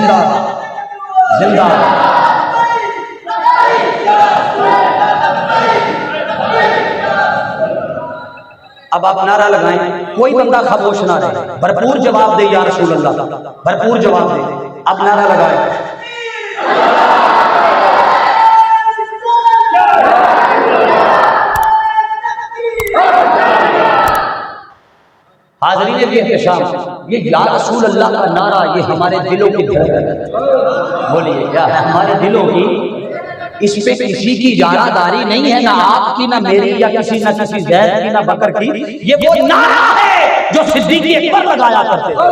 زندہ زندہ۔ اب آپ نعرہ لگائیں، کوئی بندہ خاموش نہ رہے، بھرپور جواب دے یا رسول اللہ، بھرپور جواب دے۔ اب نعرہ لگائیں۔ حاضرین بھی احتشام، یہ یا رسول اللہ کا نعرہ یہ ہمارے دلوں کی دھڑکن ہے۔ بولیے کیا ہے ہمارے دلوں کی؟ اس پہ کسی کی اجارہ داری نہیں ہے، نہ آپ کی نہ میری یا کسی نہ کسی زید کی نہ بکر کی۔ یہ وہ نعرہ ہے جو صدیق اکبر لگایا کرتے تھے،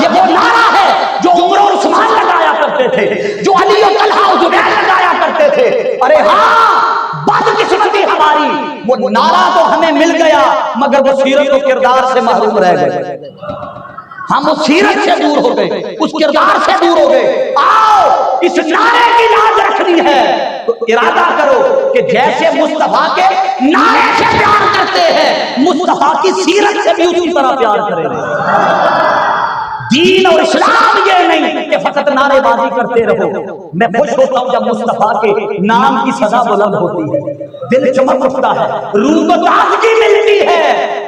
یہ وہ نعرہ ہے جو عمر و عثمان لگایا کرتے تھے، جو علی و طلحہ و زبیر لگایا کرتے تھے۔ ارے ہاں بدقسمتی ہماری، وہ نعرہ تو ہمیں مل گیا مگر وہ سیرت و کردار سے محروم رہ گئے۔ ہم اس سیرت سے دور ہو گئے، اس کردار سے دور ہو گئے۔ آؤ اس نعرے کی لاج رکھنی ہے تو ارادہ کرو کہ جیسے مصطفیٰ کے نعرے سے پیار کرتے ہیں، مصطفیٰ کی سیرت سے بھی اسی طرح پیار کریں۔ دین اور اسلام یہ نہیں کہ فقط نعرے بازی کرتے رہو۔ میں خوش ہوتا ہوں جب مصطفیٰ کے نام کی صدا بلند ہوتی ہے، دل چمک اٹھتا ہے، روح کو تازگی ملتی ہے،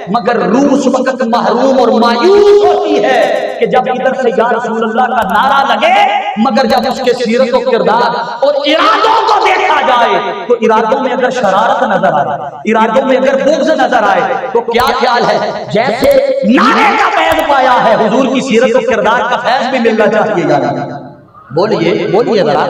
مگر روح اس وقت محروم اور مایوس ہوتی ہے کہ جب ادھر سے یا رسول اللہ کا نعرہ لگے مگر جب اس کے سیرت و کردار اور ارادوں کو دیکھا جائے تو ارادوں میں اگر شرارت نظر آئے، ارادوں میں اگر بغض نظر آئے تو کیا خیال ہے؟ جیسے نعرے کا فیض پایا ہے، حضور کی سیرت و کردار کا فیض بھی ملنا چاہیے۔ بولیے بولیے ذرا۔